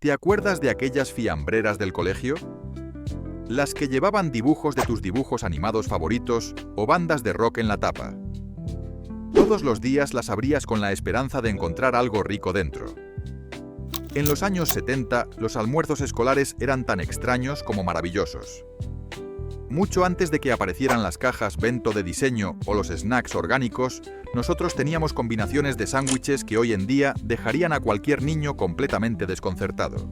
¿Te acuerdas de aquellas fiambreras del colegio? Las que llevaban dibujos de tus dibujos animados favoritos o bandas de rock en la tapa. Todos los días las abrías con la esperanza de encontrar algo rico dentro. En los años 70, los almuerzos escolares eran tan extraños como maravillosos. Mucho antes de que aparecieran las cajas bento de diseño o los snacks orgánicos, nosotros teníamos combinaciones de sándwiches que hoy en día dejarían a cualquier niño completamente desconcertado.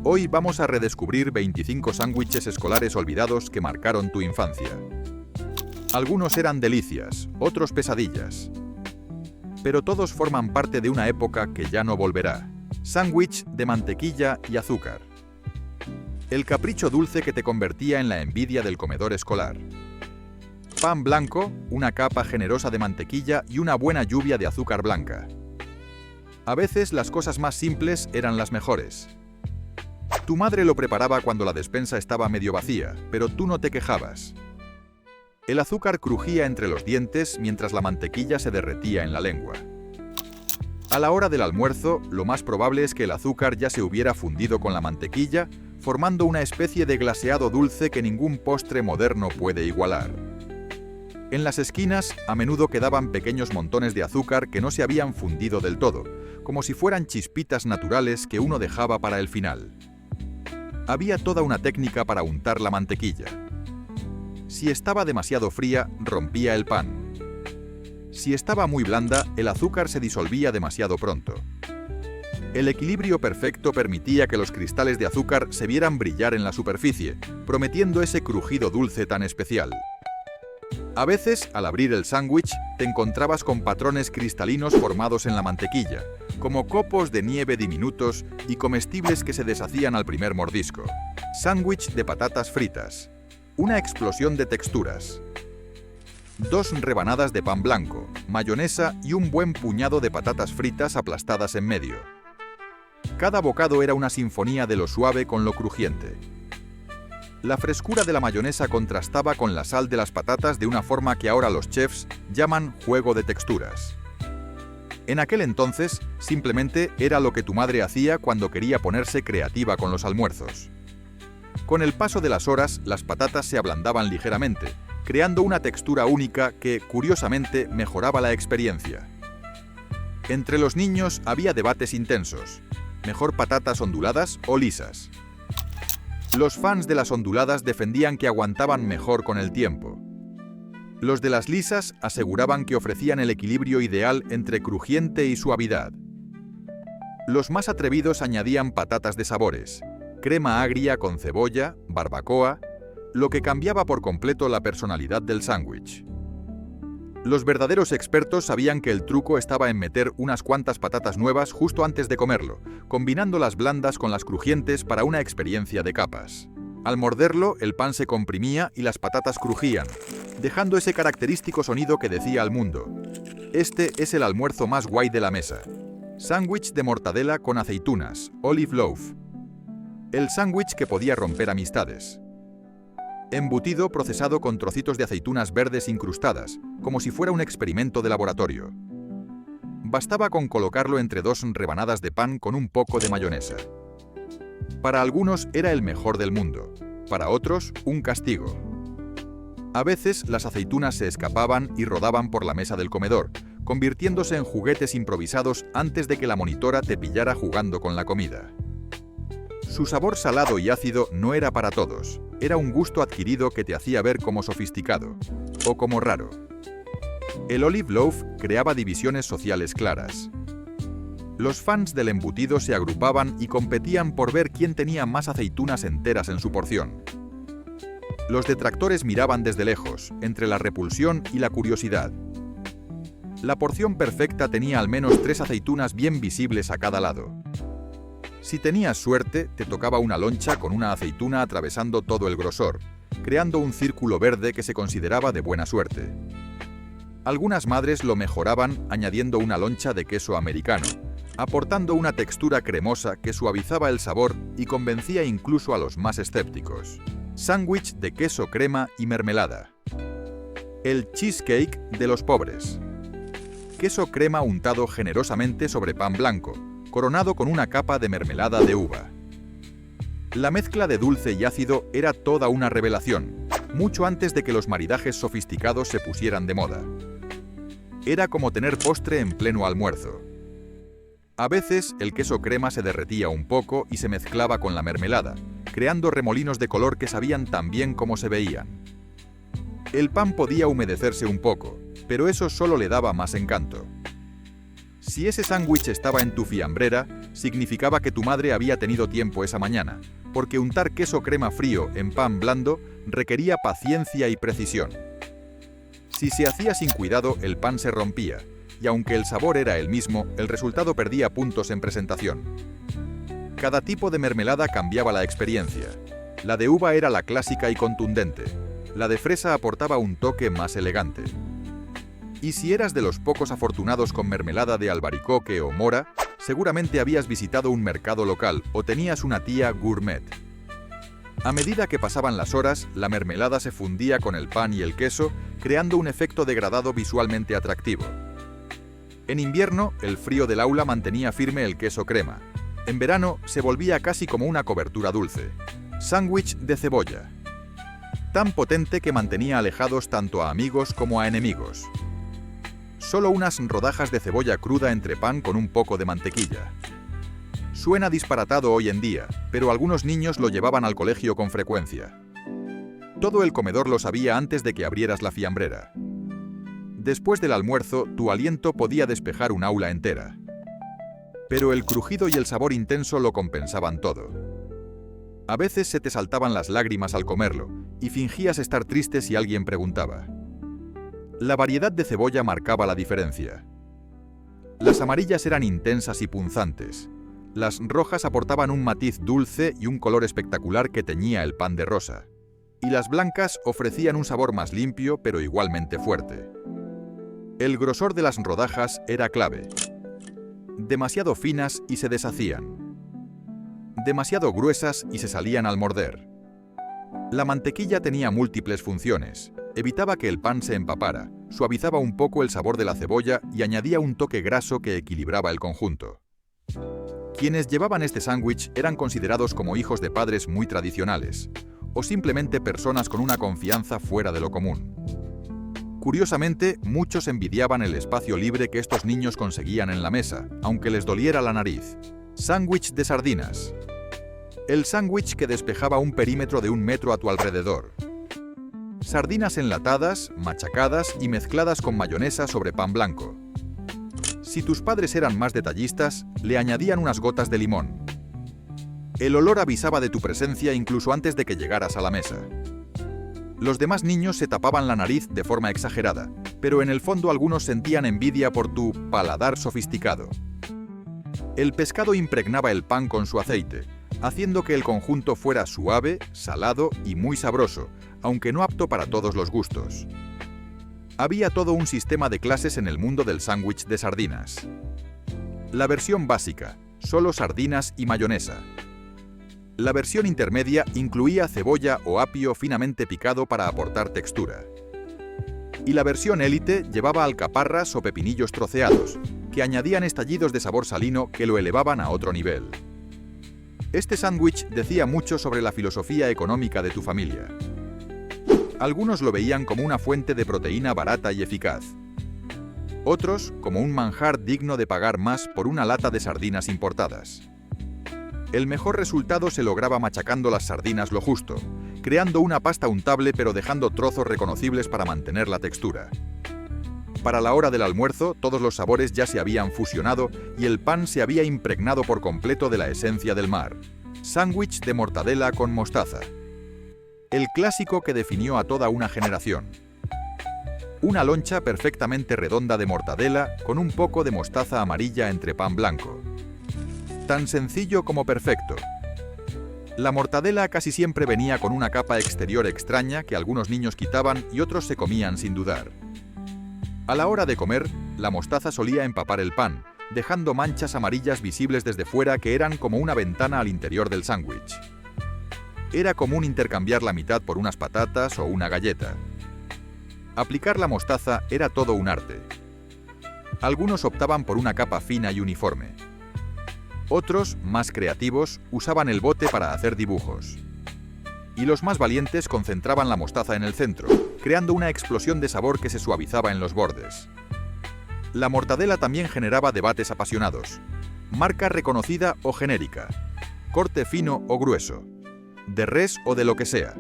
Hoy vamos a redescubrir 25 sándwiches escolares olvidados que marcaron tu infancia. Algunos eran delicias, otros pesadillas. Pero todos forman parte de una época que ya no volverá. Sándwich de mantequilla y azúcar. El capricho dulce que te convertía en la envidia del comedor escolar. Pan blanco, una capa generosa de mantequilla y una buena lluvia de azúcar blanca. A veces las cosas más simples eran las mejores. Tu madre lo preparaba cuando la despensa estaba medio vacía, pero tú no te quejabas. El azúcar crujía entre los dientes mientras la mantequilla se derretía en la lengua. A la hora del almuerzo, lo más probable es que el azúcar ya se hubiera fundido con la mantequilla, formando una especie de glaseado dulce que ningún postre moderno puede igualar. En las esquinas, a menudo quedaban pequeños montones de azúcar que no se habían fundido del todo, como si fueran chispitas naturales que uno dejaba para el final. Había toda una técnica para untar la mantequilla. Si estaba demasiado fría, rompía el pan. Si estaba muy blanda, el azúcar se disolvía demasiado pronto. El equilibrio perfecto permitía que los cristales de azúcar se vieran brillar en la superficie, prometiendo ese crujido dulce tan especial. A veces, al abrir el sándwich, te encontrabas con patrones cristalinos formados en la mantequilla, como copos de nieve diminutos y comestibles que se deshacían al primer mordisco. Sándwich de patatas fritas. Una explosión de texturas. 2 rebanadas de pan blanco, mayonesa y un buen puñado de patatas fritas aplastadas en medio. Cada bocado era una sinfonía de lo suave con lo crujiente. La frescura de la mayonesa contrastaba con la sal de las patatas de una forma que ahora los chefs llaman juego de texturas. En aquel entonces, simplemente era lo que tu madre hacía cuando quería ponerse creativa con los almuerzos. Con el paso de las horas, las patatas se ablandaban ligeramente, creando una textura única que, curiosamente, mejoraba la experiencia. Entre los niños había debates intensos. ¿Mejor patatas onduladas o lisas? Los fans de las onduladas defendían que aguantaban mejor con el tiempo. Los de las lisas aseguraban que ofrecían el equilibrio ideal entre crujiente y suavidad. Los más atrevidos añadían patatas de sabores, crema agria con cebolla, barbacoa, lo que cambiaba por completo la personalidad del sándwich. Los verdaderos expertos sabían que el truco estaba en meter unas cuantas patatas nuevas justo antes de comerlo, combinando las blandas con las crujientes para una experiencia de capas. Al morderlo, el pan se comprimía y las patatas crujían, dejando ese característico sonido que decía al mundo: este es el almuerzo más guay de la mesa. Sándwich de mortadela con aceitunas, olive loaf. El sándwich que podía romper amistades. Embutido procesado con trocitos de aceitunas verdes incrustadas, como si fuera un experimento de laboratorio. Bastaba con colocarlo entre 2 rebanadas de pan con un poco de mayonesa. Para algunos era el mejor del mundo, para otros un castigo. A veces las aceitunas se escapaban y rodaban por la mesa del comedor, convirtiéndose en juguetes improvisados antes de que la monitora te pillara jugando con la comida. Su sabor salado y ácido no era para todos, era un gusto adquirido que te hacía ver como sofisticado, o como raro. El olive loaf creaba divisiones sociales claras. Los fans del embutido se agrupaban y competían por ver quién tenía más aceitunas enteras en su porción. Los detractores miraban desde lejos, entre la repulsión y la curiosidad. La porción perfecta tenía al menos 3 aceitunas bien visibles a cada lado. Si tenías suerte, te tocaba una loncha con una aceituna atravesando todo el grosor, creando un círculo verde que se consideraba de buena suerte. Algunas madres lo mejoraban añadiendo una loncha de queso americano, aportando una textura cremosa que suavizaba el sabor y convencía incluso a los más escépticos. Sándwich de queso, crema y mermelada. El cheesecake de los pobres. Queso crema untado generosamente sobre pan blanco, coronado con una capa de mermelada de uva. La mezcla de dulce y ácido era toda una revelación, mucho antes de que los maridajes sofisticados se pusieran de moda. Era como tener postre en pleno almuerzo. A veces el queso crema se derretía un poco y se mezclaba con la mermelada, creando remolinos de color que sabían tan bien como se veían. El pan podía humedecerse un poco, pero eso solo le daba más encanto. Si ese sándwich estaba en tu fiambrera, significaba que tu madre había tenido tiempo esa mañana, porque untar queso crema frío en pan blando requería paciencia y precisión. Si se hacía sin cuidado, el pan se rompía, y aunque el sabor era el mismo, el resultado perdía puntos en presentación. Cada tipo de mermelada cambiaba la experiencia. La de uva era la clásica y contundente. La de fresa aportaba un toque más elegante. Y si eras de los pocos afortunados con mermelada de albaricoque o mora, seguramente habías visitado un mercado local o tenías una tía gourmet. A medida que pasaban las horas, la mermelada se fundía con el pan y el queso, creando un efecto degradado visualmente atractivo. En invierno, el frío del aula mantenía firme el queso crema. En verano, se volvía casi como una cobertura dulce. Sándwich de cebolla. Tan potente que mantenía alejados tanto a amigos como a enemigos. Solo unas rodajas de cebolla cruda entre pan con un poco de mantequilla. Suena disparatado hoy en día, pero algunos niños lo llevaban al colegio con frecuencia. Todo el comedor lo sabía antes de que abrieras la fiambrera. Después del almuerzo, tu aliento podía despejar un aula entera. Pero el crujido y el sabor intenso lo compensaban todo. A veces se te saltaban las lágrimas al comerlo, y fingías estar triste si alguien preguntaba. La variedad de cebolla marcaba la diferencia. Las amarillas eran intensas y punzantes. Las rojas aportaban un matiz dulce y un color espectacular que teñía el pan de rosa. Y las blancas ofrecían un sabor más limpio, pero igualmente fuerte. El grosor de las rodajas era clave. Demasiado finas y se deshacían. Demasiado gruesas y se salían al morder. La mantequilla tenía múltiples funciones. Evitaba que el pan se empapara, suavizaba un poco el sabor de la cebolla y añadía un toque graso que equilibraba el conjunto. Quienes llevaban este sándwich eran considerados como hijos de padres muy tradicionales, o simplemente personas con una confianza fuera de lo común. Curiosamente, muchos envidiaban el espacio libre que estos niños conseguían en la mesa, aunque les doliera la nariz. Sándwich de sardinas. El sándwich que despejaba un perímetro de 1 metro a tu alrededor. Sardinas enlatadas, machacadas y mezcladas con mayonesa sobre pan blanco. Si tus padres eran más detallistas, le añadían unas gotas de limón. El olor avisaba de tu presencia incluso antes de que llegaras a la mesa. Los demás niños se tapaban la nariz de forma exagerada, pero en el fondo algunos sentían envidia por tu paladar sofisticado. El pescado impregnaba el pan con su aceite, haciendo que el conjunto fuera suave, salado y muy sabroso, aunque no apto para todos los gustos. Había todo un sistema de clases en el mundo del sándwich de sardinas. La versión básica, solo sardinas y mayonesa. La versión intermedia incluía cebolla o apio finamente picado para aportar textura. Y la versión élite llevaba alcaparras o pepinillos troceados, que añadían estallidos de sabor salino que lo elevaban a otro nivel. Este sándwich decía mucho sobre la filosofía económica de tu familia. Algunos lo veían como una fuente de proteína barata y eficaz. Otros como un manjar digno de pagar más por una lata de sardinas importadas. El mejor resultado se lograba machacando las sardinas lo justo, creando una pasta untable pero dejando trozos reconocibles para mantener la textura. Para la hora del almuerzo, todos los sabores ya se habían fusionado y el pan se había impregnado por completo de la esencia del mar. Sándwich de mortadela con mostaza. El clásico que definió a toda una generación. Una loncha perfectamente redonda de mortadela con un poco de mostaza amarilla entre pan blanco. Tan sencillo como perfecto. La mortadela casi siempre venía con una capa exterior extraña que algunos niños quitaban y otros se comían sin dudar. A la hora de comer, la mostaza solía empapar el pan, dejando manchas amarillas visibles desde fuera que eran como una ventana al interior del sándwich. Era común intercambiar la mitad por unas patatas o una galleta. Aplicar la mostaza era todo un arte. Algunos optaban por una capa fina y uniforme. Otros, más creativos, usaban el bote para hacer dibujos. Y los más valientes concentraban la mostaza en el centro, creando una explosión de sabor que se suavizaba en los bordes. La mortadela también generaba debates apasionados. Marca reconocida o genérica, corte fino o grueso, de res o de lo que sea.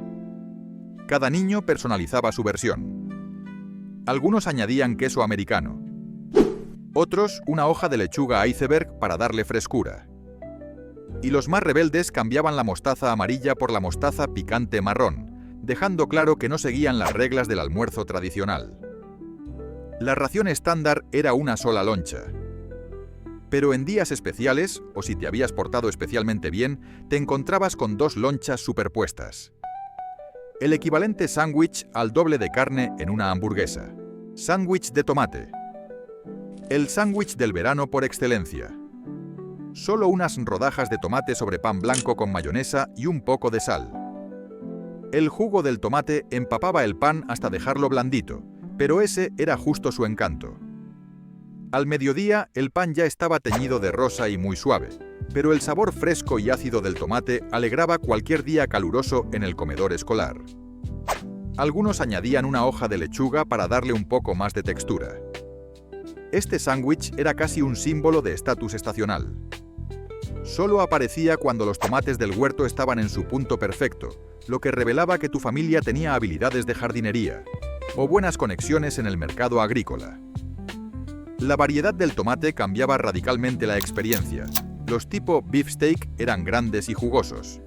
Cada niño personalizaba su versión. Algunos añadían queso americano. Otros, una hoja de lechuga iceberg para darle frescura. Y los más rebeldes cambiaban la mostaza amarilla por la mostaza picante marrón, dejando claro que no seguían las reglas del almuerzo tradicional. La ración estándar era una sola loncha. Pero en días especiales, o si te habías portado especialmente bien, te encontrabas con 2 lonchas superpuestas. El equivalente sándwich al doble de carne en una hamburguesa. Sándwich de tomate. El sándwich del verano por excelencia. Solo unas rodajas de tomate sobre pan blanco con mayonesa y un poco de sal. El jugo del tomate empapaba el pan hasta dejarlo blandito, pero ese era justo su encanto. Al mediodía, el pan ya estaba teñido de rosa y muy suave, pero el sabor fresco y ácido del tomate alegraba cualquier día caluroso en el comedor escolar. Algunos añadían una hoja de lechuga para darle un poco más de textura. Este sándwich era casi un símbolo de estatus estacional. Solo aparecía cuando los tomates del huerto estaban en su punto perfecto, lo que revelaba que tu familia tenía habilidades de jardinería o buenas conexiones en el mercado agrícola. La variedad del tomate cambiaba radicalmente la experiencia. Los tipo beefsteak eran grandes y jugosos.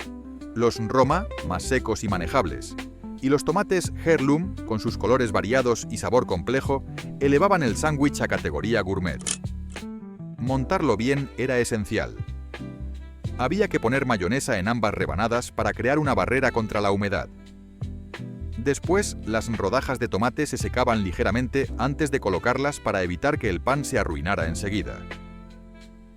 Los Roma, más secos y manejables. Y los tomates heirloom, con sus colores variados y sabor complejo, elevaban el sándwich a categoría gourmet. Montarlo bien era esencial. Había que poner mayonesa en ambas rebanadas para crear una barrera contra la humedad. Después, las rodajas de tomate se secaban ligeramente antes de colocarlas para evitar que el pan se arruinara enseguida.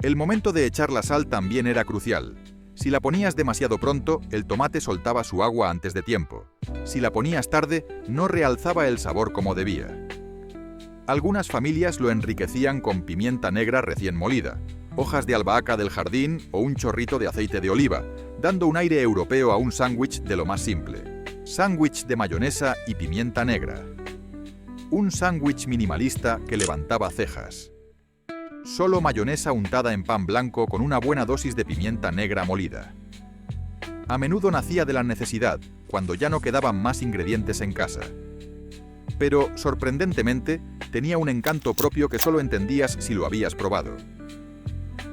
El momento de echar la sal también era crucial. Si la ponías demasiado pronto, el tomate soltaba su agua antes de tiempo. Si la ponías tarde, no realzaba el sabor como debía. Algunas familias lo enriquecían con pimienta negra recién molida, hojas de albahaca del jardín o un chorrito de aceite de oliva, dando un aire europeo a un sándwich de lo más simple. Sándwich de mayonesa y pimienta negra. Un sándwich minimalista que levantaba cejas. Solo mayonesa untada en pan blanco con una buena dosis de pimienta negra molida. A menudo nacía de la necesidad, cuando ya no quedaban más ingredientes en casa. Pero, sorprendentemente, tenía un encanto propio que solo entendías si lo habías probado.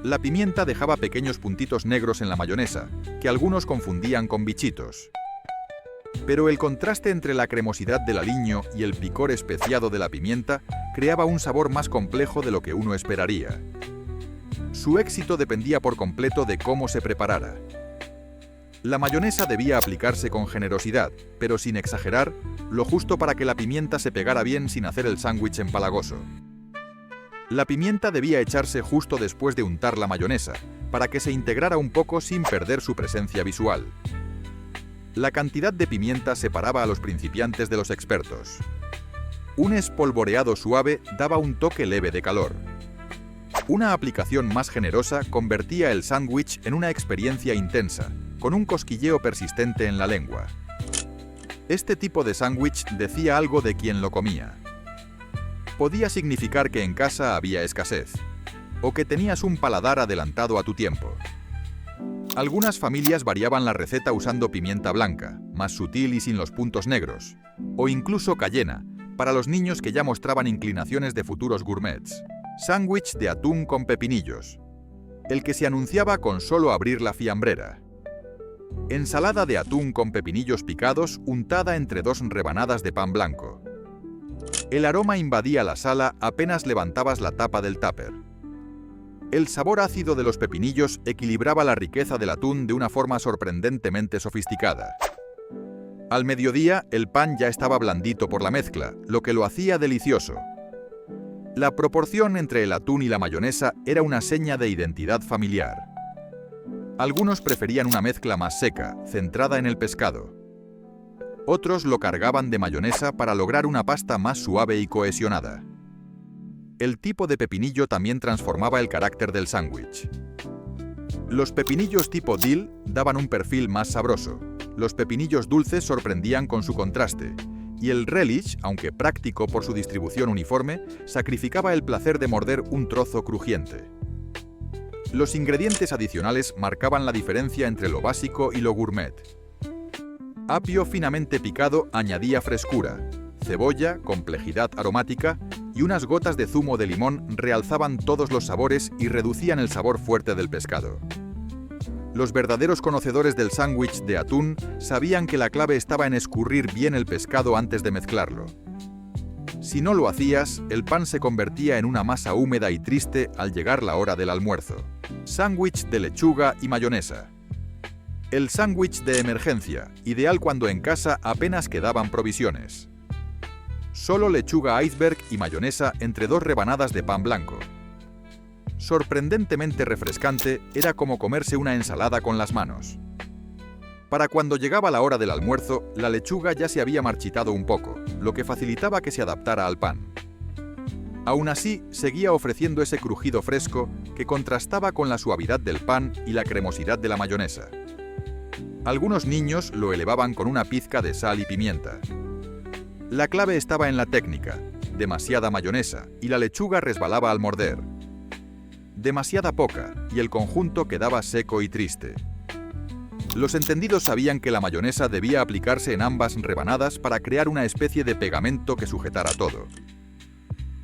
La pimienta dejaba pequeños puntitos negros en la mayonesa, que algunos confundían con bichitos. Pero el contraste entre la cremosidad del aliño y el picor especiado de la pimienta creaba un sabor más complejo de lo que uno esperaría. Su éxito dependía por completo de cómo se preparara. La mayonesa debía aplicarse con generosidad, pero sin exagerar, lo justo para que la pimienta se pegara bien sin hacer el sándwich empalagoso. La pimienta debía echarse justo después de untar la mayonesa, para que se integrara un poco sin perder su presencia visual. La cantidad de pimienta separaba a los principiantes de los expertos. Un espolvoreado suave daba un toque leve de calor. Una aplicación más generosa convertía el sándwich en una experiencia intensa, con un cosquilleo persistente en la lengua. Este tipo de sándwich decía algo de quien lo comía. Podía significar que en casa había escasez, o que tenías un paladar adelantado a tu tiempo. Algunas familias variaban la receta usando pimienta blanca, más sutil y sin los puntos negros, o incluso cayena, para los niños que ya mostraban inclinaciones de futuros gourmets. Sándwich de atún con pepinillos, el que se anunciaba con solo abrir la fiambrera. Ensalada de atún con pepinillos picados untada entre 2 rebanadas de pan blanco. El aroma invadía la sala apenas levantabas la tapa del tupper. El sabor ácido de los pepinillos equilibraba la riqueza del atún de una forma sorprendentemente sofisticada. Al mediodía, el pan ya estaba blandito por la mezcla, lo que lo hacía delicioso. La proporción entre el atún y la mayonesa era una seña de identidad familiar. Algunos preferían una mezcla más seca, centrada en el pescado. Otros lo cargaban de mayonesa para lograr una pasta más suave y cohesionada. El tipo de pepinillo también transformaba el carácter del sándwich. Los pepinillos tipo dill daban un perfil más sabroso. Los pepinillos dulces sorprendían con su contraste. Y el relish, aunque práctico por su distribución uniforme, sacrificaba el placer de morder un trozo crujiente. Los ingredientes adicionales marcaban la diferencia entre lo básico y lo gourmet. Apio finamente picado añadía frescura, cebolla, complejidad aromática y unas gotas de zumo de limón realzaban todos los sabores y reducían el sabor fuerte del pescado. Los verdaderos conocedores del sándwich de atún sabían que la clave estaba en escurrir bien el pescado antes de mezclarlo. Si no lo hacías, el pan se convertía en una masa húmeda y triste al llegar la hora del almuerzo. Sándwich de lechuga y mayonesa. El sándwich de emergencia, ideal cuando en casa apenas quedaban provisiones. Solo lechuga iceberg y mayonesa entre 2 rebanadas de pan blanco. Sorprendentemente refrescante, era como comerse una ensalada con las manos. Para cuando llegaba la hora del almuerzo, la lechuga ya se había marchitado un poco, lo que facilitaba que se adaptara al pan. Aún así, seguía ofreciendo ese crujido fresco que contrastaba con la suavidad del pan y la cremosidad de la mayonesa. Algunos niños lo elevaban con una pizca de sal y pimienta. La clave estaba en la técnica: demasiada mayonesa, y la lechuga resbalaba al morder. Demasiada poca, y el conjunto quedaba seco y triste. Los entendidos sabían que la mayonesa debía aplicarse en ambas rebanadas para crear una especie de pegamento que sujetara todo.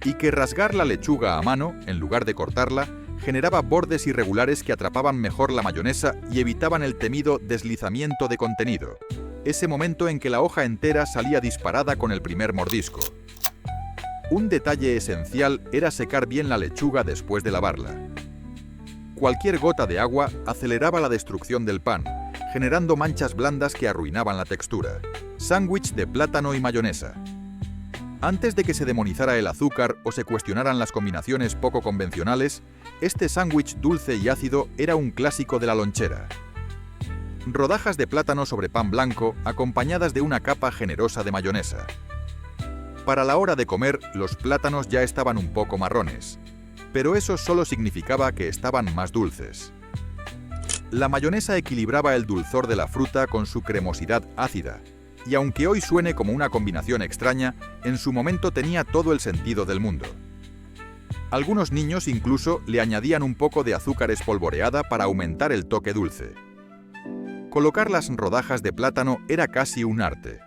Y que rasgar la lechuga a mano, en lugar de cortarla, generaba bordes irregulares que atrapaban mejor la mayonesa y evitaban el temido deslizamiento de contenido, ese momento en que la hoja entera salía disparada con el primer mordisco. Un detalle esencial era secar bien la lechuga después de lavarla. Cualquier gota de agua aceleraba la destrucción del pan, generando manchas blandas que arruinaban la textura. Sándwich de plátano y mayonesa. Antes de que se demonizara el azúcar o se cuestionaran las combinaciones poco convencionales, este sándwich dulce y ácido era un clásico de la lonchera. Rodajas de plátano sobre pan blanco acompañadas de una capa generosa de mayonesa. Para la hora de comer, los plátanos ya estaban un poco marrones, pero eso solo significaba que estaban más dulces. La mayonesa equilibraba el dulzor de la fruta con su cremosidad ácida, y aunque hoy suene como una combinación extraña, en su momento tenía todo el sentido del mundo. Algunos niños incluso le añadían un poco de azúcar espolvoreada para aumentar el toque dulce. Colocar las rodajas de plátano era casi un arte.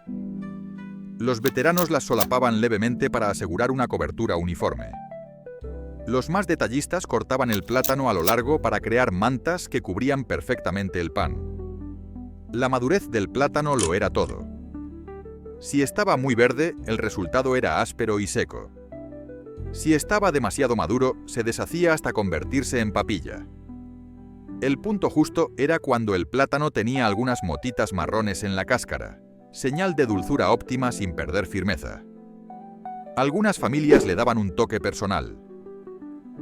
Los veteranos las solapaban levemente para asegurar una cobertura uniforme. Los más detallistas cortaban el plátano a lo largo para crear mantas que cubrían perfectamente el pan. La madurez del plátano lo era todo. Si estaba muy verde, el resultado era áspero y seco. Si estaba demasiado maduro, se deshacía hasta convertirse en papilla. El punto justo era cuando el plátano tenía algunas motitas marrones en la cáscara, señal de dulzura óptima sin perder firmeza. Algunas familias le daban un toque personal.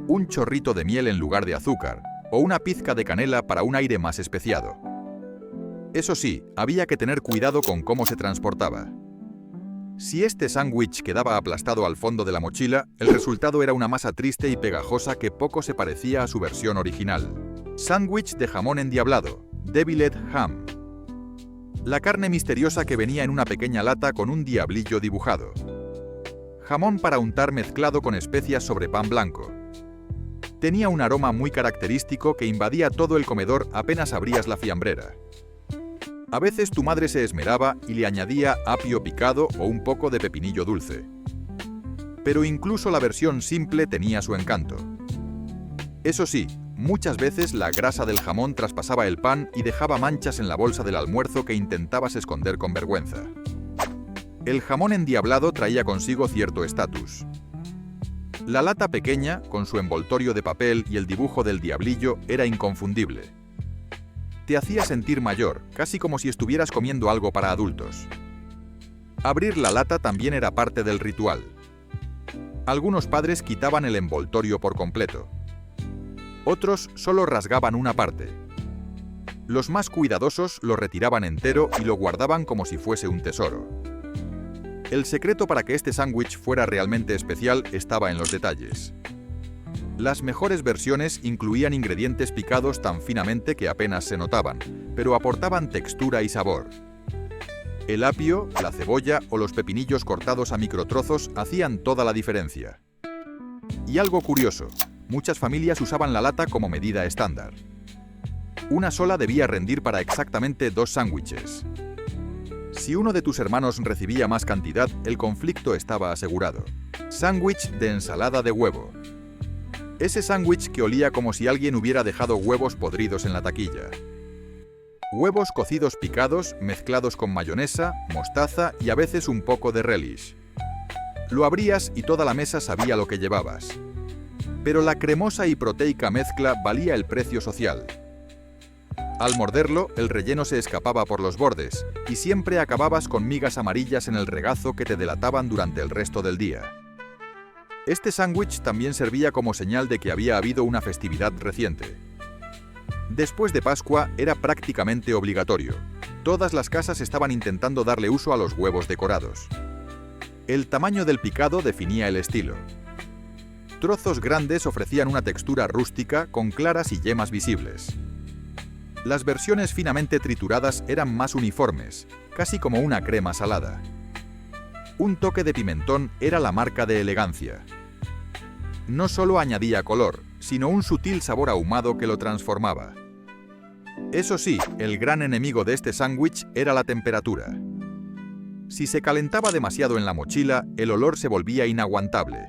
Un chorrito de miel en lugar de azúcar, o una pizca de canela para un aire más especiado. Eso sí, había que tener cuidado con cómo se transportaba. Si este sándwich quedaba aplastado al fondo de la mochila, el resultado era una masa triste y pegajosa que poco se parecía a su versión original. Sándwich de jamón endiablado, deviled ham. La carne misteriosa que venía en una pequeña lata con un diablillo dibujado. Jamón para untar mezclado con especias sobre pan blanco. Tenía un aroma muy característico que invadía todo el comedor apenas abrías la fiambrera. A veces tu madre se esmeraba y le añadía apio picado o un poco de pepinillo dulce. Pero incluso la versión simple tenía su encanto. Eso sí, muchas veces la grasa del jamón traspasaba el pan y dejaba manchas en la bolsa del almuerzo que intentabas esconder con vergüenza. El jamón endiablado traía consigo cierto estatus. La lata pequeña, con su envoltorio de papel y el dibujo del diablillo, era inconfundible. Te hacía sentir mayor, casi como si estuvieras comiendo algo para adultos. Abrir la lata también era parte del ritual. Algunos padres quitaban el envoltorio por completo. Otros solo rasgaban una parte. Los más cuidadosos lo retiraban entero y lo guardaban como si fuese un tesoro. El secreto para que este sándwich fuera realmente especial estaba en los detalles. Las mejores versiones incluían ingredientes picados tan finamente que apenas se notaban, pero aportaban textura y sabor. El apio, la cebolla o los pepinillos cortados a microtrozos hacían toda la diferencia. Y algo curioso, muchas familias usaban la lata como medida estándar. Una sola debía rendir para exactamente 2 sándwiches. Si uno de tus hermanos recibía más cantidad, el conflicto estaba asegurado. Sándwich de ensalada de huevo. Ese sándwich que olía como si alguien hubiera dejado huevos podridos en la taquilla. Huevos cocidos picados, mezclados con mayonesa, mostaza y a veces un poco de relish. Lo abrías y toda la mesa sabía lo que llevabas. Pero la cremosa y proteica mezcla valía el precio social. Al morderlo, el relleno se escapaba por los bordes y siempre acababas con migas amarillas en el regazo que te delataban durante el resto del día. Este sándwich también servía como señal de que había habido una festividad reciente. Después de Pascua era prácticamente obligatorio. Todas las casas estaban intentando darle uso a los huevos decorados. El tamaño del picado definía el estilo. Trozos grandes ofrecían una textura rústica con claras y yemas visibles. Las versiones finamente trituradas eran más uniformes, casi como una crema salada. Un toque de pimentón era la marca de elegancia. No solo añadía color, sino un sutil sabor ahumado que lo transformaba. Eso sí, el gran enemigo de este sándwich era la temperatura. Si se calentaba demasiado en la mochila, el olor se volvía inaguantable.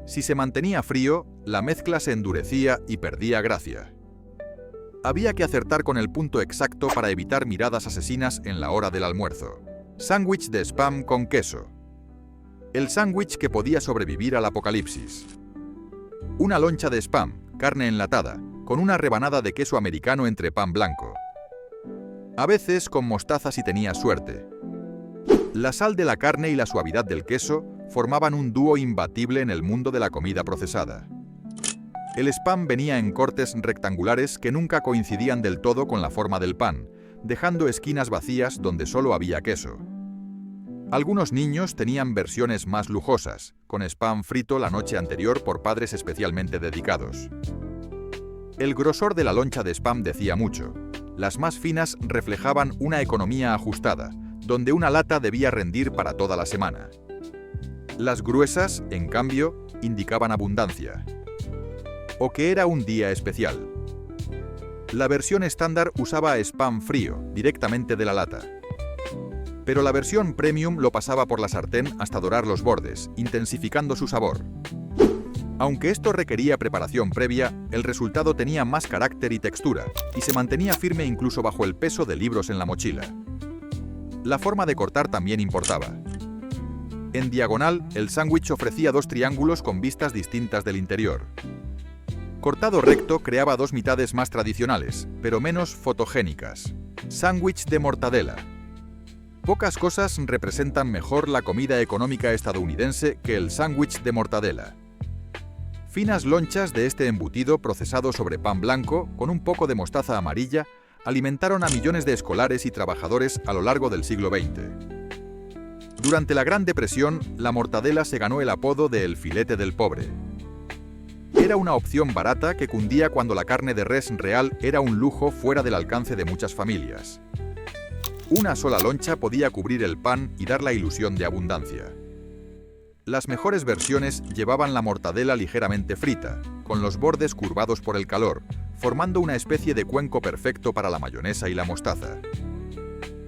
Si se mantenía frío, la mezcla se endurecía y perdía gracia. Había que acertar con el punto exacto para evitar miradas asesinas en la hora del almuerzo. Sándwich de Spam con queso. El sándwich que podía sobrevivir al apocalipsis. Una loncha de Spam, carne enlatada, con una rebanada de queso americano entre pan blanco. A veces con mostaza si tenía suerte. La sal de la carne y la suavidad del queso formaban un dúo imbatible en el mundo de la comida procesada. El Spam venía en cortes rectangulares que nunca coincidían del todo con la forma del pan, dejando esquinas vacías donde solo había queso. Algunos niños tenían versiones más lujosas, con Spam frito la noche anterior por padres especialmente dedicados. El grosor de la loncha de Spam decía mucho. Las más finas reflejaban una economía ajustada, donde una lata debía rendir para toda la semana. Las gruesas, en cambio, indicaban abundancia. O que era un día especial. La versión estándar usaba Spam frío, directamente de la lata. Pero la versión premium lo pasaba por la sartén hasta dorar los bordes, intensificando su sabor. Aunque esto requería preparación previa, el resultado tenía más carácter y textura, y se mantenía firme incluso bajo el peso de libros en la mochila. La forma de cortar también importaba. En diagonal, el sándwich ofrecía 2 triángulos con vistas distintas del interior. Cortado recto creaba 2 mitades más tradicionales, pero menos fotogénicas. Sándwich de mortadela. Pocas cosas representan mejor la comida económica estadounidense que el sándwich de mortadela. Finas lonchas de este embutido procesado sobre pan blanco, con un poco de mostaza amarilla, alimentaron a millones de escolares y trabajadores a lo largo del siglo XX. Durante la Gran Depresión, la mortadela se ganó el apodo de el filete del pobre. Era una opción barata que cundía cuando la carne de res real era un lujo fuera del alcance de muchas familias. Una sola loncha podía cubrir el pan y dar la ilusión de abundancia. Las mejores versiones llevaban la mortadela ligeramente frita, con los bordes curvados por el calor, formando una especie de cuenco perfecto para la mayonesa y la mostaza.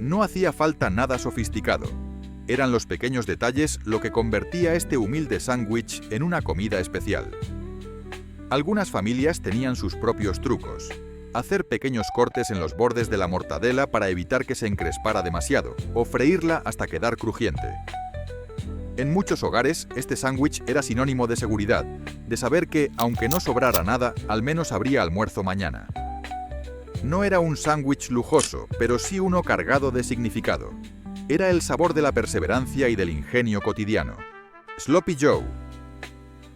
No hacía falta nada sofisticado. Eran los pequeños detalles lo que convertía este humilde sándwich en una comida especial. Algunas familias tenían sus propios trucos. Hacer pequeños cortes en los bordes de la mortadela para evitar que se encrespara demasiado, o freírla hasta quedar crujiente. En muchos hogares, este sándwich era sinónimo de seguridad, de saber que, aunque no sobrara nada, al menos habría almuerzo mañana. No era un sándwich lujoso, pero sí uno cargado de significado. Era el sabor de la perseverancia y del ingenio cotidiano. Sloppy Joe.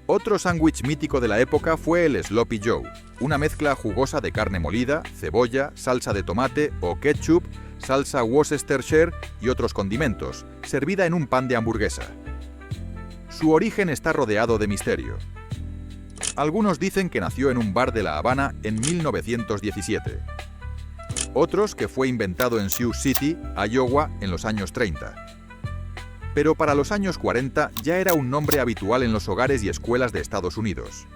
Otro sándwich mítico de la época fue el Sloppy Joe, una mezcla jugosa de carne molida, cebolla, salsa de tomate o ketchup, salsa Worcestershire y otros condimentos, servida en un pan de hamburguesa. Su origen está rodeado de misterio. Algunos dicen que nació en un bar de La Habana en 1917. Otros que fue inventado en Sioux City, Iowa, en los años 30. Pero para los años 40 ya era un nombre habitual en los hogares y escuelas de Estados Unidos.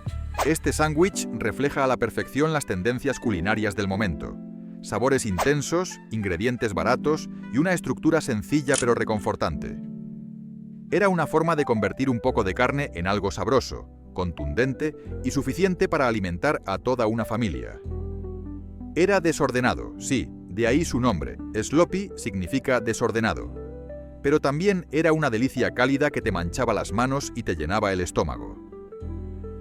Este sándwich refleja a la perfección las tendencias culinarias del momento. Sabores intensos, ingredientes baratos y una estructura sencilla pero reconfortante. Era una forma de convertir un poco de carne en algo sabroso, contundente y suficiente para alimentar a toda una familia. Era desordenado, sí, de ahí su nombre. Sloppy significa desordenado. Pero también era una delicia cálida que te manchaba las manos y te llenaba el estómago.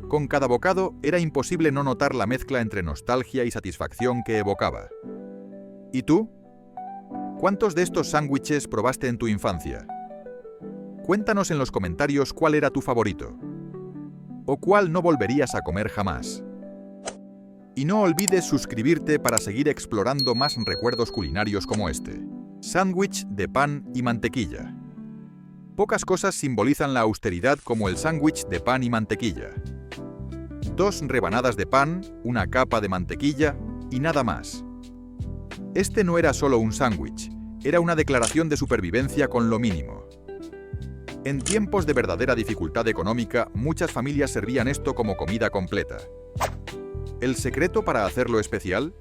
Con cada bocado era imposible no notar la mezcla entre nostalgia y satisfacción que evocaba. ¿Y tú? ¿Cuántos de estos sándwiches probaste en tu infancia? Cuéntanos en los comentarios cuál era tu favorito. ¿O cuál no volverías a comer jamás? Y no olvides suscribirte para seguir explorando más recuerdos culinarios como este. Sándwich de pan y mantequilla. Pocas cosas simbolizan la austeridad como el sándwich de pan y mantequilla. 2 rebanadas de pan, una capa de mantequilla y nada más. Este no era solo un sándwich, era una declaración de supervivencia con lo mínimo. En tiempos de verdadera dificultad económica, muchas familias servían esto como comida completa. ¿El secreto para hacerlo especial?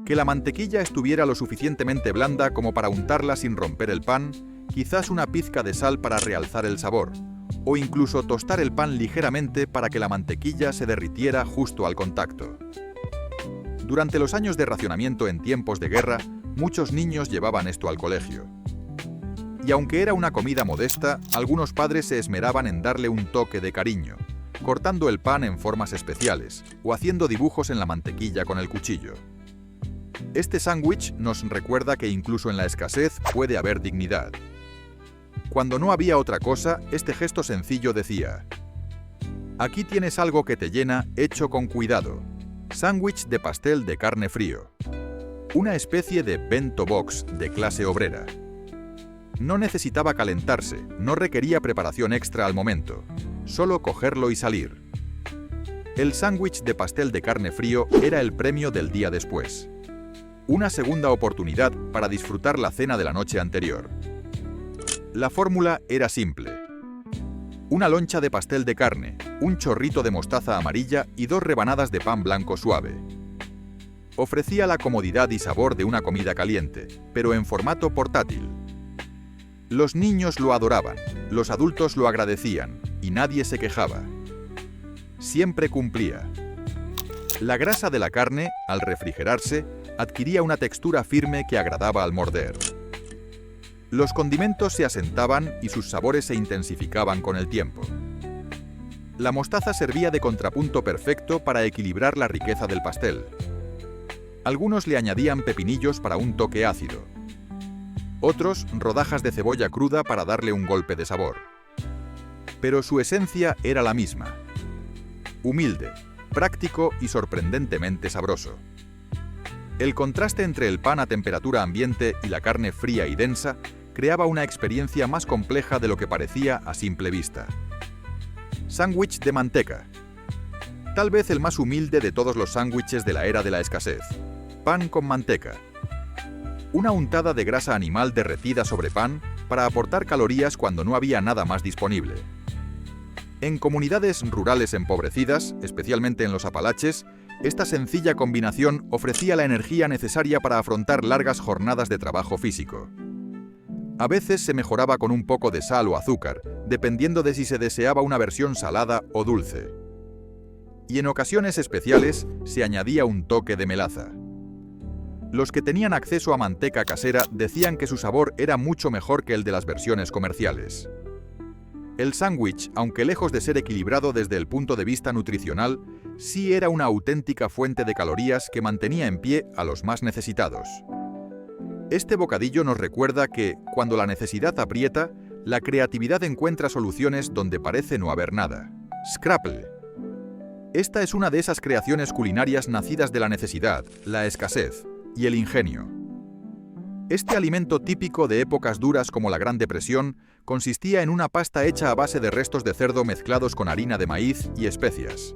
Que la mantequilla estuviera lo suficientemente blanda como para untarla sin romper el pan, quizás una pizca de sal para realzar el sabor, o incluso tostar el pan ligeramente para que la mantequilla se derritiera justo al contacto. Durante los años de racionamiento en tiempos de guerra, muchos niños llevaban esto al colegio. Y aunque era una comida modesta, algunos padres se esmeraban en darle un toque de cariño, cortando el pan en formas especiales o haciendo dibujos en la mantequilla con el cuchillo. Este sándwich nos recuerda que incluso en la escasez puede haber dignidad. Cuando no había otra cosa, este gesto sencillo decía: aquí tienes algo que te llena, hecho con cuidado. Sándwich de pastel de carne frío. Una especie de bento box de clase obrera. No necesitaba calentarse, no requería preparación extra al momento, solo cogerlo y salir. El sándwich de pastel de carne frío era el premio del día después. Una segunda oportunidad para disfrutar la cena de la noche anterior. La fórmula era simple. Una loncha de pastel de carne, un chorrito de mostaza amarilla y 2 rebanadas de pan blanco suave. Ofrecía la comodidad y sabor de una comida caliente, pero en formato portátil. Los niños lo adoraban, los adultos lo agradecían y nadie se quejaba. Siempre cumplía. La grasa de la carne, al refrigerarse, adquiría una textura firme que agradaba al morder. Los condimentos se asentaban y sus sabores se intensificaban con el tiempo. La mostaza servía de contrapunto perfecto para equilibrar la riqueza del pastel. Algunos le añadían pepinillos para un toque ácido. Otros, rodajas de cebolla cruda para darle un golpe de sabor. Pero su esencia era la misma. Humilde, práctico y sorprendentemente sabroso. El contraste entre el pan a temperatura ambiente y la carne fría y densa creaba una experiencia más compleja de lo que parecía a simple vista. Sándwich de manteca. Tal vez el más humilde de todos los sándwiches de la era de la escasez. Pan con manteca. Una untada de grasa animal derretida sobre pan para aportar calorías cuando no había nada más disponible. En comunidades rurales empobrecidas, especialmente en los Apalaches, esta sencilla combinación ofrecía la energía necesaria para afrontar largas jornadas de trabajo físico. A veces se mejoraba con un poco de sal o azúcar, dependiendo de si se deseaba una versión salada o dulce. Y en ocasiones especiales se añadía un toque de melaza. Los que tenían acceso a manteca casera decían que su sabor era mucho mejor que el de las versiones comerciales. El sándwich, aunque lejos de ser equilibrado desde el punto de vista nutricional, sí era una auténtica fuente de calorías que mantenía en pie a los más necesitados. Este bocadillo nos recuerda que, cuando la necesidad aprieta, la creatividad encuentra soluciones donde parece no haber nada. Scrapple. Esta es una de esas creaciones culinarias nacidas de la necesidad, la escasez y el ingenio. Este alimento típico de épocas duras como la Gran Depresión consistía en una pasta hecha a base de restos de cerdo mezclados con harina de maíz y especias.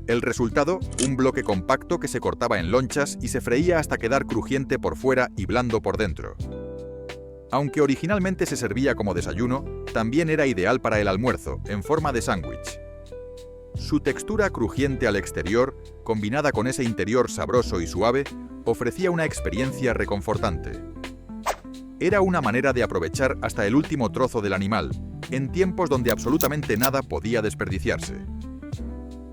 El resultado, un bloque compacto que se cortaba en lonchas y se freía hasta quedar crujiente por fuera y blando por dentro. Aunque originalmente se servía como desayuno, también era ideal para el almuerzo, en forma de sándwich. Su textura crujiente al exterior, combinada con ese interior sabroso y suave, ofrecía una experiencia reconfortante. Era una manera de aprovechar hasta el último trozo del animal, en tiempos donde absolutamente nada podía desperdiciarse.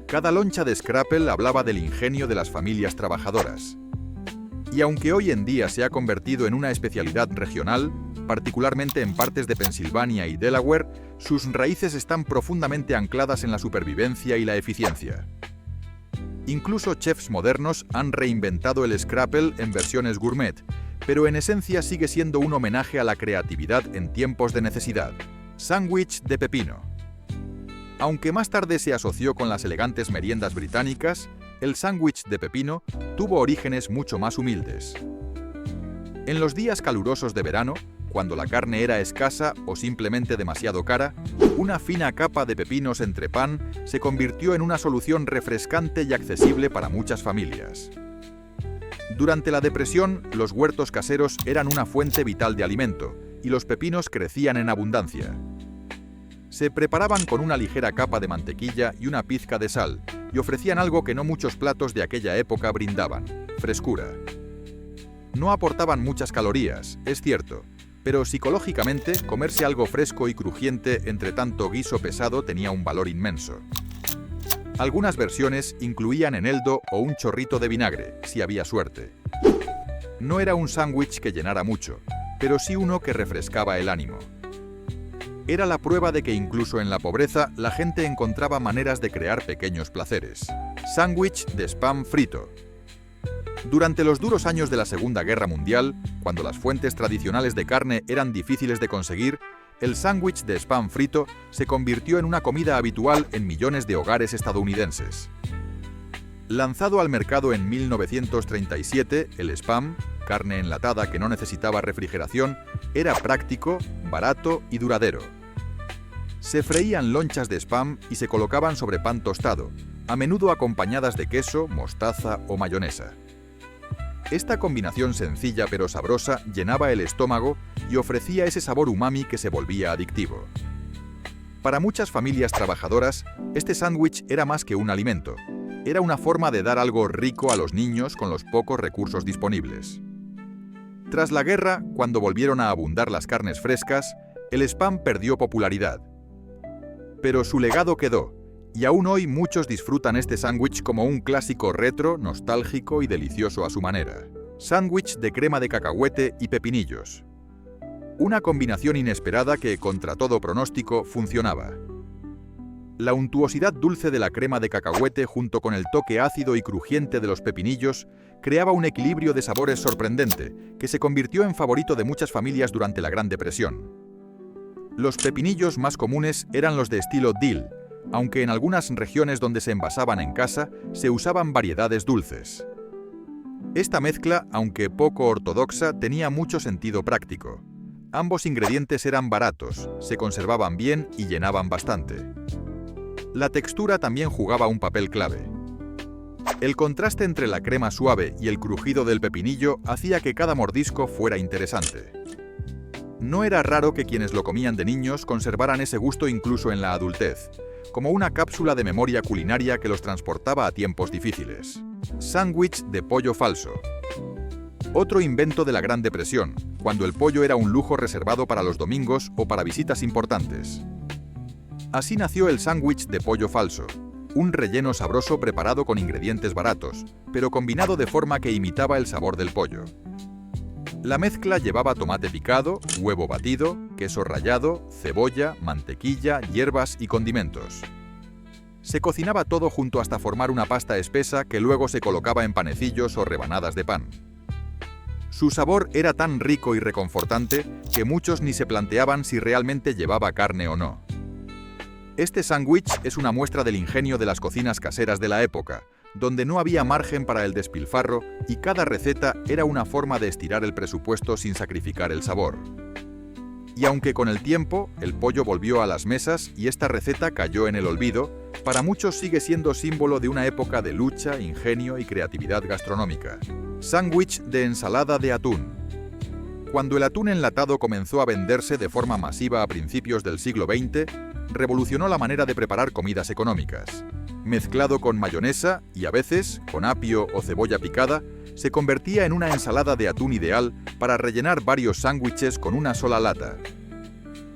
Cada loncha de scrapple hablaba del ingenio de las familias trabajadoras. Y aunque hoy en día se ha convertido en una especialidad regional, particularmente en partes de Pensilvania y Delaware, sus raíces están profundamente ancladas en la supervivencia y la eficiencia. Incluso chefs modernos han reinventado el scrapple en versiones gourmet, pero en esencia sigue siendo un homenaje a la creatividad en tiempos de necesidad. Sándwich de pepino. Aunque más tarde se asoció con las elegantes meriendas británicas, el sándwich de pepino tuvo orígenes mucho más humildes. En los días calurosos de verano, cuando la carne era escasa o simplemente demasiado cara, una fina capa de pepinos entre pan se convirtió en una solución refrescante y accesible para muchas familias. Durante la Depresión, los huertos caseros eran una fuente vital de alimento, y los pepinos crecían en abundancia. Se preparaban con una ligera capa de mantequilla y una pizca de sal, y ofrecían algo que no muchos platos de aquella época brindaban: frescura. No aportaban muchas calorías, es cierto, pero psicológicamente comerse algo fresco y crujiente entre tanto guiso pesado tenía un valor inmenso. Algunas versiones incluían eneldo o un chorrito de vinagre, si había suerte. No era un sándwich que llenara mucho, pero sí uno que refrescaba el ánimo. Era la prueba de que incluso en la pobreza la gente encontraba maneras de crear pequeños placeres. Sándwich de spam frito. Durante los duros años de la Segunda Guerra Mundial, cuando las fuentes tradicionales de carne eran difíciles de conseguir, el sándwich de spam frito se convirtió en una comida habitual en millones de hogares estadounidenses. Lanzado al mercado en 1937, el spam, carne enlatada que no necesitaba refrigeración, era práctico, barato y duradero. Se freían lonchas de spam y se colocaban sobre pan tostado, a menudo acompañadas de queso, mostaza o mayonesa. Esta combinación sencilla pero sabrosa llenaba el estómago y ofrecía ese sabor umami que se volvía adictivo. Para muchas familias trabajadoras, este sándwich era más que un alimento. Era una forma de dar algo rico a los niños con los pocos recursos disponibles. Tras la guerra, cuando volvieron a abundar las carnes frescas, el spam perdió popularidad. Pero su legado quedó, y aún hoy muchos disfrutan este sándwich como un clásico retro, nostálgico y delicioso a su manera. Sándwich de crema de cacahuete y pepinillos. Una combinación inesperada que, contra todo pronóstico, funcionaba. La untuosidad dulce de la crema de cacahuete junto con el toque ácido y crujiente de los pepinillos creaba un equilibrio de sabores sorprendente, que se convirtió en favorito de muchas familias durante la Gran Depresión. Los pepinillos más comunes eran los de estilo dill, aunque en algunas regiones donde se envasaban en casa se usaban variedades dulces. Esta mezcla, aunque poco ortodoxa, tenía mucho sentido práctico. Ambos ingredientes eran baratos, se conservaban bien y llenaban bastante. La textura también jugaba un papel clave. El contraste entre la crema suave y el crujido del pepinillo hacía que cada mordisco fuera interesante. No era raro que quienes lo comían de niños conservaran ese gusto incluso en la adultez, como una cápsula de memoria culinaria que los transportaba a tiempos difíciles. Sándwich de pollo falso. Otro invento de la Gran Depresión, cuando el pollo era un lujo reservado para los domingos o para visitas importantes. Así nació el sándwich de pollo falso, un relleno sabroso preparado con ingredientes baratos, pero combinado de forma que imitaba el sabor del pollo. La mezcla llevaba tomate picado, huevo batido, queso rallado, cebolla, mantequilla, hierbas y condimentos. Se cocinaba todo junto hasta formar una pasta espesa que luego se colocaba en panecillos o rebanadas de pan. Su sabor era tan rico y reconfortante que muchos ni se planteaban si realmente llevaba carne o no. Este sándwich es una muestra del ingenio de las cocinas caseras de la época, donde no había margen para el despilfarro y cada receta era una forma de estirar el presupuesto sin sacrificar el sabor. Y aunque con el tiempo el pollo volvió a las mesas y esta receta cayó en el olvido, para muchos sigue siendo símbolo de una época de lucha, ingenio y creatividad gastronómica. Sándwich de ensalada de atún. Cuando el atún enlatado comenzó a venderse de forma masiva a principios del siglo XX, revolucionó la manera de preparar comidas económicas. Mezclado con mayonesa y a veces con apio o cebolla picada, se convertía en una ensalada de atún ideal para rellenar varios sándwiches con una sola lata.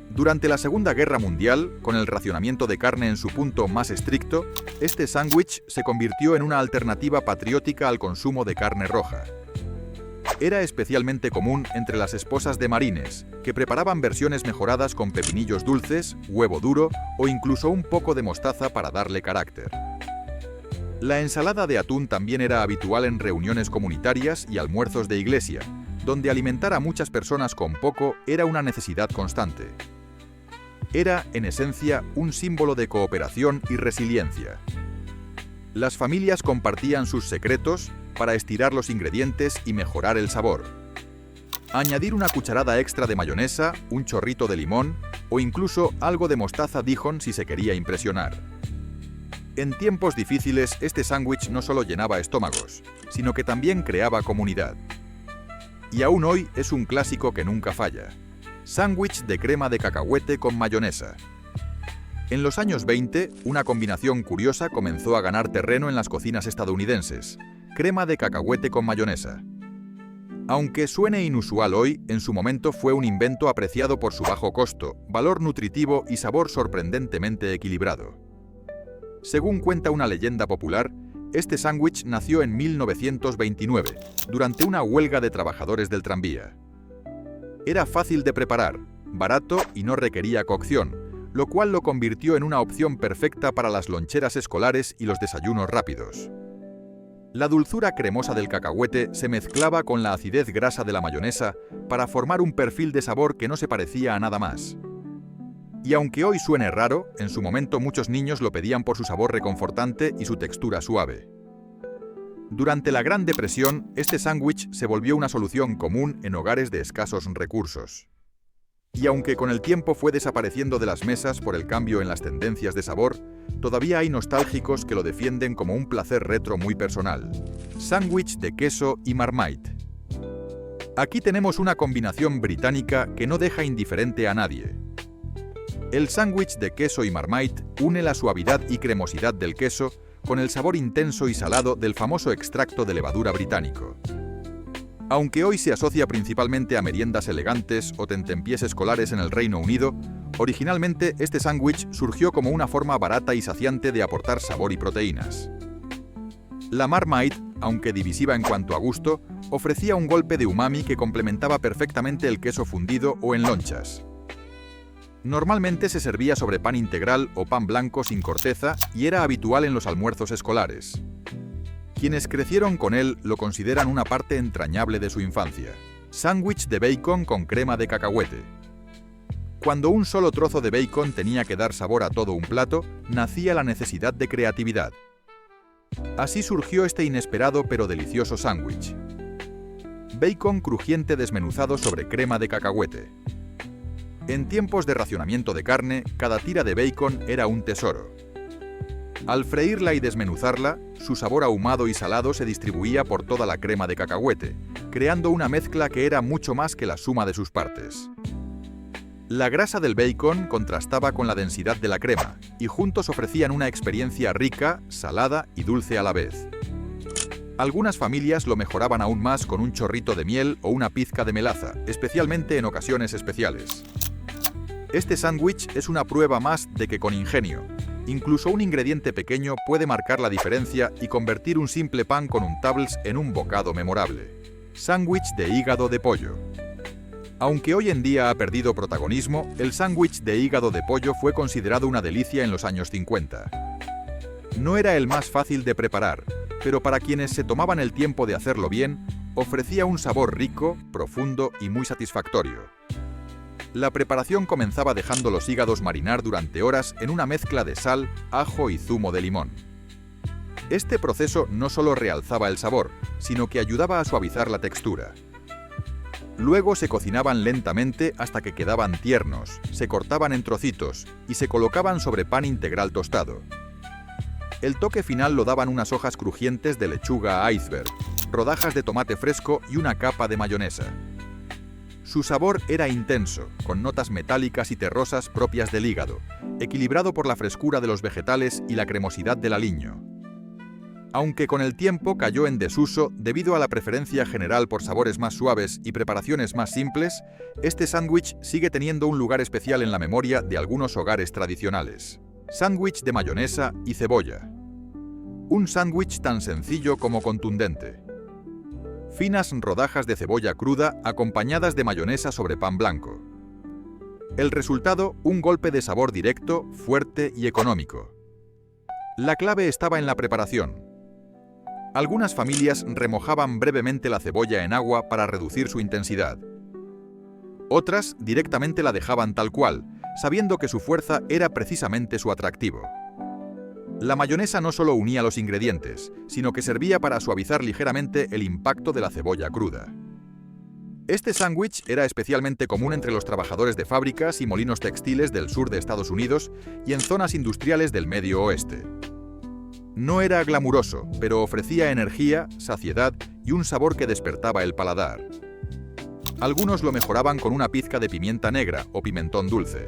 Durante la Segunda Guerra Mundial, con el racionamiento de carne en su punto más estricto, este sándwich se convirtió en una alternativa patriótica al consumo de carne roja. Era especialmente común entre las esposas de marines, que preparaban versiones mejoradas con pepinillos dulces, huevo duro o incluso un poco de mostaza para darle carácter. La ensalada de atún también era habitual en reuniones comunitarias y almuerzos de iglesia, donde alimentar a muchas personas con poco era una necesidad constante. Era, en esencia, un símbolo de cooperación y resiliencia. Las familias compartían sus secretos para estirar los ingredientes y mejorar el sabor. Añadir una cucharada extra de mayonesa, un chorrito de limón o incluso algo de mostaza Dijon si se quería impresionar. En tiempos difíciles, este sándwich no solo llenaba estómagos, sino que también creaba comunidad. Y aún hoy es un clásico que nunca falla. Sándwich de crema de cacahuete con mayonesa. En los años 20, una combinación curiosa comenzó a ganar terreno en las cocinas estadounidenses: crema de cacahuete con mayonesa. Aunque suene inusual hoy, en su momento fue un invento apreciado por su bajo costo, valor nutritivo y sabor sorprendentemente equilibrado. Según cuenta una leyenda popular, este sándwich nació en 1929, durante una huelga de trabajadores del tranvía. Era fácil de preparar, barato y no requería cocción, lo cual lo convirtió en una opción perfecta para las loncheras escolares y los desayunos rápidos. La dulzura cremosa del cacahuete se mezclaba con la acidez grasa de la mayonesa para formar un perfil de sabor que no se parecía a nada más. Y aunque hoy suene raro, en su momento muchos niños lo pedían por su sabor reconfortante y su textura suave. Durante la Gran Depresión, este sándwich se volvió una solución común en hogares de escasos recursos. Y aunque con el tiempo fue desapareciendo de las mesas por el cambio en las tendencias de sabor, todavía hay nostálgicos que lo defienden como un placer retro muy personal. Sándwich de queso y Marmite. Aquí tenemos una combinación británica que no deja indiferente a nadie. El sándwich de queso y Marmite une la suavidad y cremosidad del queso con el sabor intenso y salado del famoso extracto de levadura británico. Aunque hoy se asocia principalmente a meriendas elegantes o tentempiés escolares en el Reino Unido, originalmente este sándwich surgió como una forma barata y saciante de aportar sabor y proteínas. La Marmite, aunque divisiva en cuanto a gusto, ofrecía un golpe de umami que complementaba perfectamente el queso fundido o en lonchas. Normalmente se servía sobre pan integral o pan blanco sin corteza y era habitual en los almuerzos escolares. Quienes crecieron con él lo consideran una parte entrañable de su infancia. Sándwich de bacon con crema de cacahuete. Cuando un solo trozo de bacon tenía que dar sabor a todo un plato, nacía la necesidad de creatividad. Así surgió este inesperado pero delicioso sándwich. Bacon crujiente desmenuzado sobre crema de cacahuete. En tiempos de racionamiento de carne, cada tira de bacon era un tesoro. Al freírla y desmenuzarla, su sabor ahumado y salado se distribuía por toda la crema de cacahuete, creando una mezcla que era mucho más que la suma de sus partes. La grasa del bacon contrastaba con la densidad de la crema, y juntos ofrecían una experiencia rica, salada y dulce a la vez. Algunas familias lo mejoraban aún más con un chorrito de miel o una pizca de melaza, especialmente en ocasiones especiales. Este sándwich es una prueba más de que con ingenio, incluso un ingrediente pequeño puede marcar la diferencia y convertir un simple pan con untables en un bocado memorable. Sándwich de hígado de pollo. Aunque hoy en día ha perdido protagonismo, el sándwich de hígado de pollo fue considerado una delicia en los años 50. No era el más fácil de preparar, pero para quienes se tomaban el tiempo de hacerlo bien, ofrecía un sabor rico, profundo y muy satisfactorio. La preparación comenzaba dejando los hígados marinar durante horas en una mezcla de sal, ajo y zumo de limón. Este proceso no solo realzaba el sabor, sino que ayudaba a suavizar la textura. Luego se cocinaban lentamente hasta que quedaban tiernos, se cortaban en trocitos y se colocaban sobre pan integral tostado. El toque final lo daban unas hojas crujientes de lechuga iceberg, rodajas de tomate fresco y una capa de mayonesa. Su sabor era intenso, con notas metálicas y terrosas propias del hígado, equilibrado por la frescura de los vegetales y la cremosidad del aliño. Aunque con el tiempo cayó en desuso debido a la preferencia general por sabores más suaves y preparaciones más simples, este sándwich sigue teniendo un lugar especial en la memoria de algunos hogares tradicionales. Sándwich de mayonesa y cebolla. Un sándwich tan sencillo como contundente. Finas rodajas de cebolla cruda acompañadas de mayonesa sobre pan blanco. El resultado, un golpe de sabor directo, fuerte y económico. La clave estaba en la preparación. Algunas familias remojaban brevemente la cebolla en agua para reducir su intensidad. Otras directamente la dejaban tal cual, sabiendo que su fuerza era precisamente su atractivo. La mayonesa no solo unía los ingredientes, sino que servía para suavizar ligeramente el impacto de la cebolla cruda. Este sándwich era especialmente común entre los trabajadores de fábricas y molinos textiles del sur de Estados Unidos y en zonas industriales del Medio Oeste. No era glamuroso, pero ofrecía energía, saciedad y un sabor que despertaba el paladar. Algunos lo mejoraban con una pizca de pimienta negra o pimentón dulce.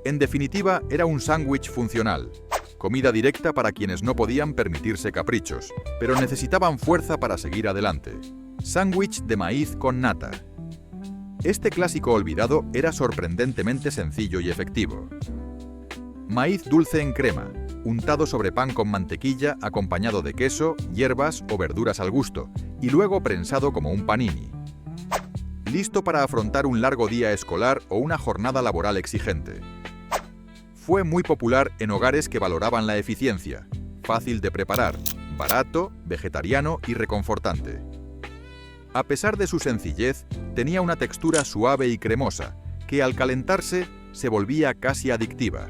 En definitiva, era un sándwich funcional, comida directa para quienes no podían permitirse caprichos, pero necesitaban fuerza para seguir adelante. Sándwich de maíz con nata. Este clásico olvidado era sorprendentemente sencillo y efectivo. Maíz dulce en crema, untado sobre pan con mantequilla acompañado de queso, hierbas o verduras al gusto, y luego prensado como un panini. Listo para afrontar un largo día escolar o una jornada laboral exigente. Fue muy popular en hogares que valoraban la eficiencia, fácil de preparar, barato, vegetariano y reconfortante. A pesar de su sencillez, tenía una textura suave y cremosa, que al calentarse se volvía casi adictiva.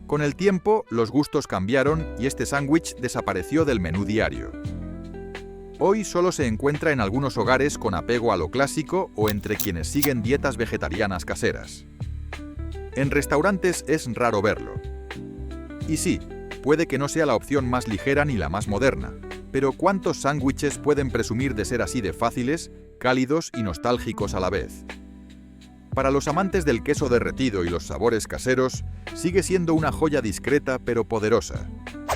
Con el tiempo, los gustos cambiaron y este sándwich desapareció del menú diario. Hoy solo se encuentra en algunos hogares con apego a lo clásico o entre quienes siguen dietas vegetarianas caseras. En restaurantes es raro verlo. Y sí, puede que no sea la opción más ligera ni la más moderna, pero ¿cuántos sándwiches pueden presumir de ser así de fáciles, cálidos y nostálgicos a la vez? Para los amantes del queso derretido y los sabores caseros, sigue siendo una joya discreta pero poderosa.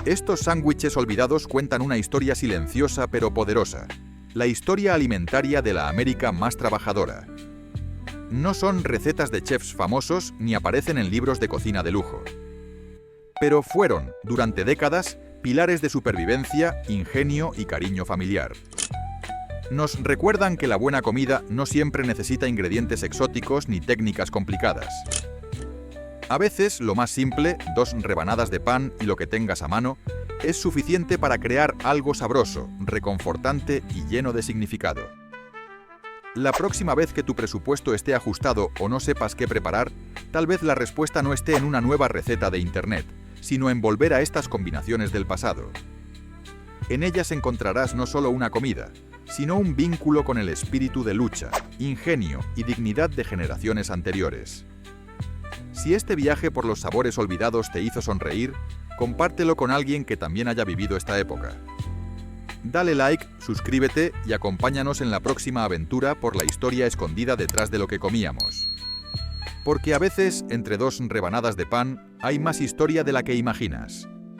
Estos sándwiches olvidados cuentan una historia silenciosa pero poderosa, la historia alimentaria de la América más trabajadora. No son recetas de chefs famosos ni aparecen en libros de cocina de lujo. Pero fueron, durante décadas, pilares de supervivencia, ingenio y cariño familiar. Nos recuerdan que la buena comida no siempre necesita ingredientes exóticos ni técnicas complicadas. A veces, lo más simple, 2 rebanadas de pan y lo que tengas a mano, es suficiente para crear algo sabroso, reconfortante y lleno de significado. La próxima vez que tu presupuesto esté ajustado o no sepas qué preparar, tal vez la respuesta no esté en una nueva receta de Internet, sino en volver a estas combinaciones del pasado. En ellas encontrarás no solo una comida, sino un vínculo con el espíritu de lucha, ingenio y dignidad de generaciones anteriores. Si este viaje por los sabores olvidados te hizo sonreír, compártelo con alguien que también haya vivido esta época. Dale like, suscríbete y acompáñanos en la próxima aventura por la historia escondida detrás de lo que comíamos. Porque a veces, entre 2 rebanadas de pan, hay más historia de la que imaginas.